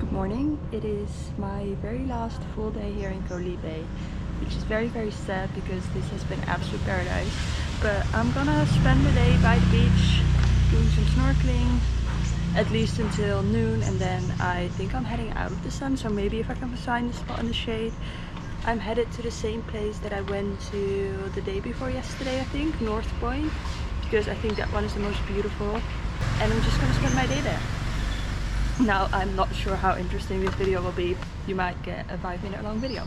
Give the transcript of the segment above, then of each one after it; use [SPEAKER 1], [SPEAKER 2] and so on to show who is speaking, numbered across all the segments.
[SPEAKER 1] Good morning. It is my very last full day here in Koh Lipe, which is very sad because this has been absolute paradise. But I'm gonna spend the day by the beach doing some snorkeling at least until noon, and then I think I'm heading out of the sun, so maybe if I can find a spot in the shade. I'm headed to the same place that I went to the day before yesterday, I think, North Point, because I think that one is the most beautiful, and I'm just gonna spend my day there. Now, I'm not sure how interesting this video will be. You might get a 5-minute long video.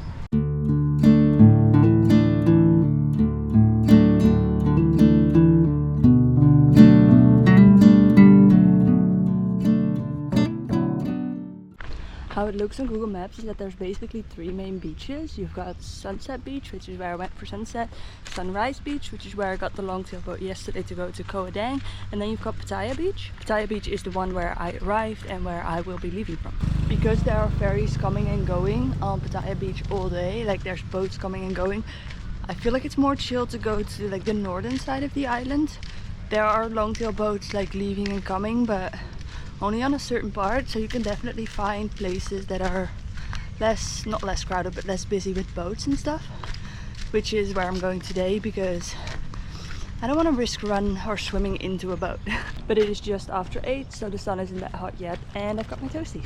[SPEAKER 1] How it looks on Google Maps is that there's basically 3 main beaches. You've got Sunset Beach, which is where I went for sunset, Sunrise Beach, which is where I got the longtail boat yesterday to go to Koh Lipe, and then you've got Pattaya Beach. Pattaya Beach is the one where I arrived and where I will be leaving from. Because there are ferries coming and going on Pattaya Beach all day, like there's boats coming and going, I feel like it's more chill to go to like the northern side of the island. There are longtail boats like leaving and coming, but only on a certain part, so you can definitely find places that are not less crowded, but less busy with boats and stuff, which is where I'm going today because I don't want to risk run or swimming into a boat. But it is just after 8, so the sun isn't that hot yet, and I've got my toasty.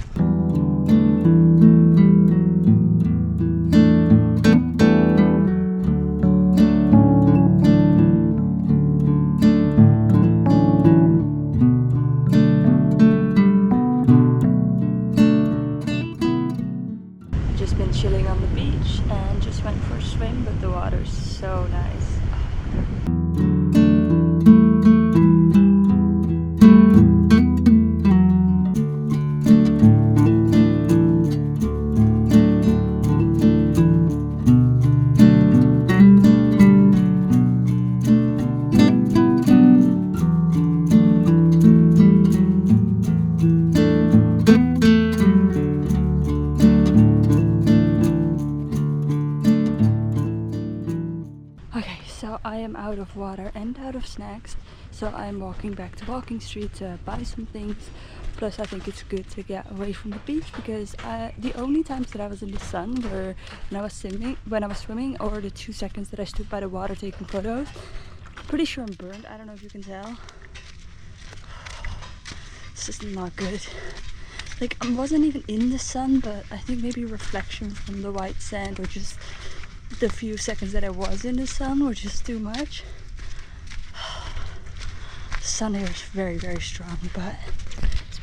[SPEAKER 1] Chilling on the beach and just went for a swim, but the water's so nice. So I am out of water and out of snacks, so I'm walking back to Walking Street to buy some things. Plus I think it's good to get away from the beach because the only times that I was in the sun were when I was swimming, or the 2 seconds that I stood by the water taking photos. Pretty sure I'm burned, I don't know if you can tell. This is not good. Like, I wasn't even in the sun, but I think maybe reflection from the white sand or just the few seconds that I was in the sun were just too much. The sun here is very strong, but it's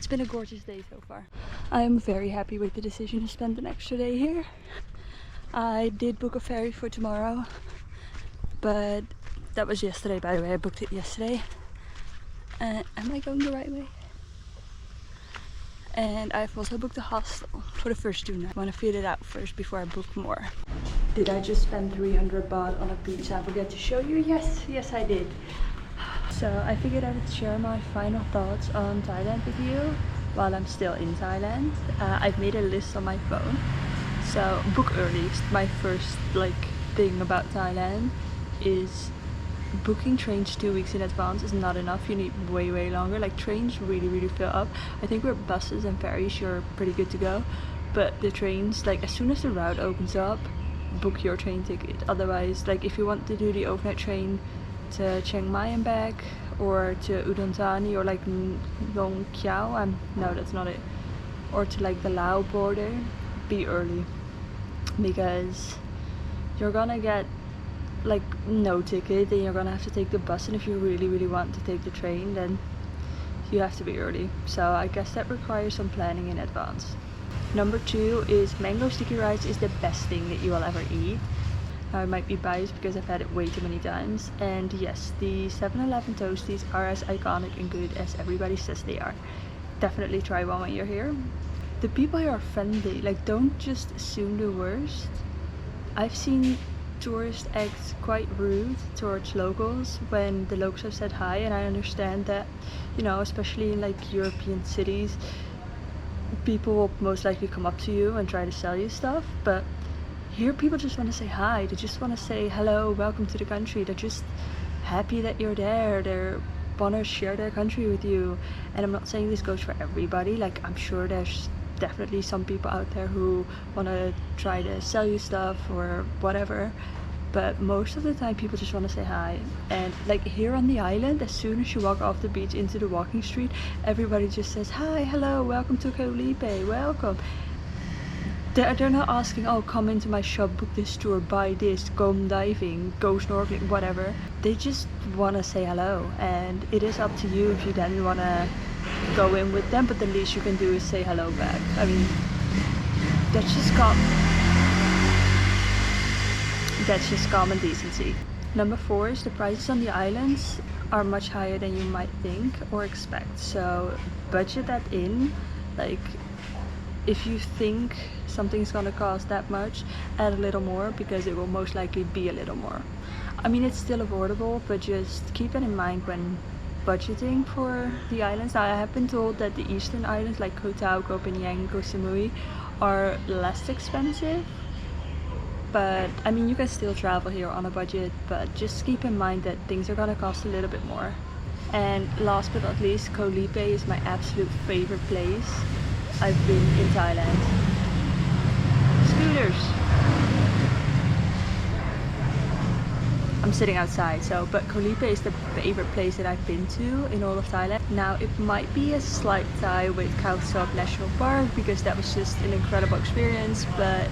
[SPEAKER 1] been a gorgeous day so far. I am very happy with the decision to spend an extra day here. I did book a ferry for tomorrow, but that was yesterday, by the way. I booked it yesterday. Am I going the right way? And I've also booked a hostel for the first 2 nights. I want to feel it out first before I book more. Did I just spend 300 baht on a pizza? I forgot to show you. Yes I did. So I figured I would share my final thoughts on Thailand with you while I'm still in Thailand. I've made a list on my phone. So book early. My first thing about Thailand is booking trains 2 weeks in advance is not enough. You need way longer. Like, trains really fill up. I think with buses and ferries you're pretty good to go, but the trains, like, as soon as the route opens up, book your train ticket. Otherwise, like, if you want to do the overnight train to Chiang Mai and back, or to Udon Thani, or like Nong Kiao, no, that's not it, or to like the Lao border, be early, because you're gonna get like no ticket and you're gonna have to take the bus, and if you really want to take the train, then you have to be early. So I guess that requires some planning in advance. Number 2 is mango sticky rice is the best thing that you will ever eat. Now, I might be biased because I've had it way too many times, and yes, the 7-Eleven toasties are as iconic and good as everybody says they are. Definitely try one when you're here. The people here are friendly, like, don't just assume the worst. I've seen tourists act quite rude towards locals when the locals have said hi, and I understand that, you know, especially in like European cities, people will most likely come up to you and try to sell you stuff, but here people just want to say hi. They just want to say hello, welcome to the country. They're just happy that you're there. They want to share their country with you. And I'm not saying this goes for everybody. Like, I'm sure there's definitely some people out there who want to try to sell you stuff or whatever, but most of the time people just want to say hi. And like here on the island, as soon as you walk off the beach into the walking street, everybody just says hi, hello, welcome to Koh Lipe, welcome. They're not asking, oh, come into my shop, book this tour, buy this, go diving, go snorkeling, whatever. They just want to say hello, and it is up to you if you then want to go in with them, but the least you can do is say hello back. I mean, that's just common decency. Number 4 is the prices on the islands are much higher than you might think or expect, so budget that in. Like, if you think something's gonna cost that much, add a little more, because it will most likely be a little more. I mean, it's still affordable, but just keep that in mind when budgeting for the islands. Now, I have been told that the eastern islands like Koh Tao, Koh Phangan, Koh Samui are less expensive, but I mean, you can still travel here on a budget, but just keep in mind that things are gonna cost a little bit more. And last but not least, Koh Lipe is my absolute favorite place I've been in Thailand. Scooters. I'm sitting outside, but Koh Lipe is the favorite place that I've been to in all of Thailand. Now, it might be a slight tie with Khao Sok National Park, because that was just an incredible experience, but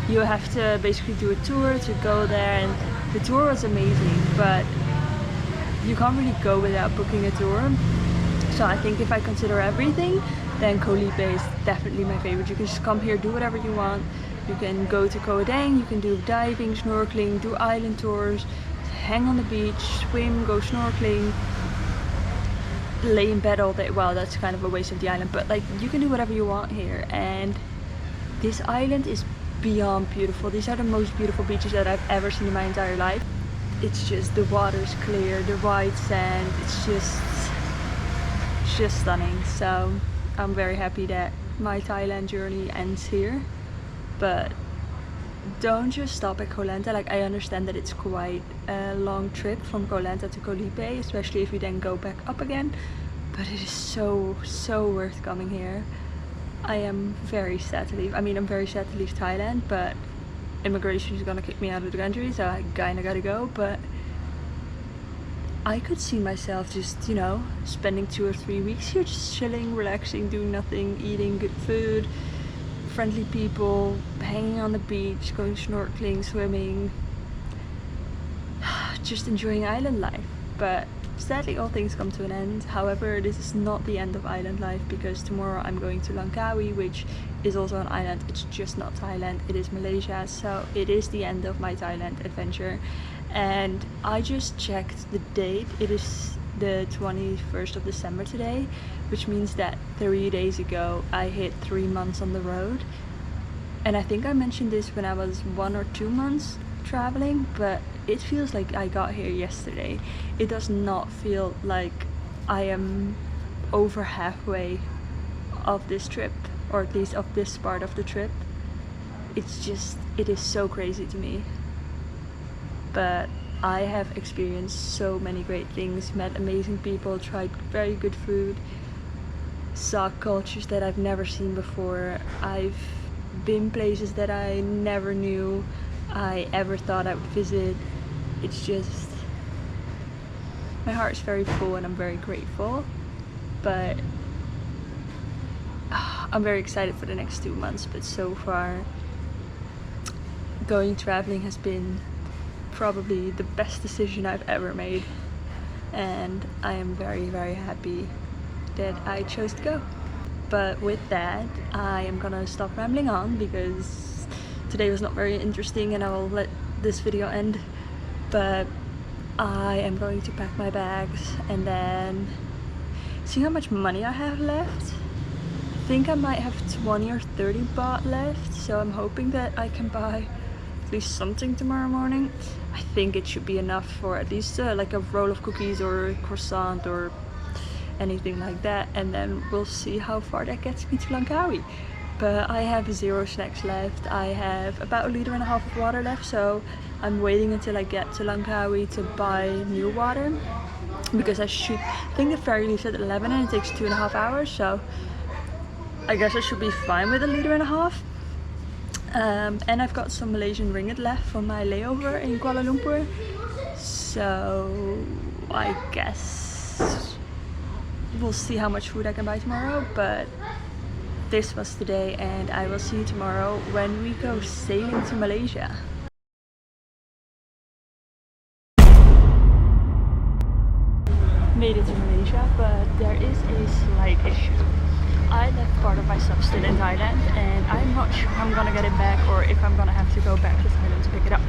[SPEAKER 1] you have to basically do a tour to go there, and the tour was amazing, but you can't really go without booking a tour. So I think if I consider everything, then Koh Lipe is definitely my favorite. You can just come here, do whatever you want. You can go to Koh Dang, you can do diving, snorkeling, do island tours, hang on the beach, swim, go snorkeling, lay in bed all day. Well, that's kind of a waste of the island, but like, you can do whatever you want here. And this island is beyond beautiful. These are the most beautiful beaches that I've ever seen in my entire life. It's just, the water's clear, the white sand, it's just stunning. So I'm very happy that my Thailand journey ends here, but don't just stop at Koh Lanta. Like, I understand that it's quite a long trip from Koh Lanta to Koh Lipe, especially if you then go back up again, but it is so worth coming here. I am very sad to leave. I mean, I'm very sad to leave Thailand, but immigration is gonna kick me out of the country, so I kinda gotta go. But I could see myself just, you know, spending 2 or 3 weeks here, just chilling, relaxing, doing nothing, eating good food, friendly people, hanging on the beach, going snorkeling, swimming, just enjoying island life. But sadly, all things come to an end. However, this is not the end of island life, because tomorrow I'm going to Langkawi, which is also an island. It's just not Thailand, it is Malaysia, so it is the end of my Thailand adventure. And I just checked the date. It is the 21st of December today, which means that 3 days ago I hit 3 months on the road. And I think I mentioned this when I was 1 or 2 months traveling, but it feels like I got here yesterday. It does not feel like I am over halfway of this trip, or at least of this part of the trip. It's just, it is so crazy to me. But I have experienced so many great things, met amazing people, tried very good food, saw cultures that I've never seen before. I've been places that I never knew I ever thought I would visit. It's just, my heart's very full and I'm very grateful, but I'm very excited for the next 2 months. But so far, going traveling has been probably the best decision I've ever made, and I am very happy that I chose to go. But with that, I am gonna stop rambling on, because today was not very interesting and I will let this video end. But I am going to pack my bags and then see how much money I have left. I think I might have 20 or 30 baht left, so I'm hoping that I can buy at least something tomorrow morning. I think it should be enough for at least like a roll of cookies or a croissant or anything like that, and then we'll see how far that gets me to Langkawi. But I have 0 snacks left. I have about 1.5 liters of water left, so I'm waiting until I get to Langkawi to buy new water, because I think the ferry leaves at 11 and it takes 2.5 hours, so I guess I should be fine with 1.5 liters. And I've got some Malaysian ringgit left from my layover in Kuala Lumpur. So I guess we'll see how much food I can buy tomorrow, but this was today and I will see you tomorrow when we go sailing to Malaysia. Made it to Malaysia, but there is a slight issue. I left part of my stuff still in Thailand and I'm not sure I'm gonna get it back or if I'm gonna have to go back to Thailand to pick it up.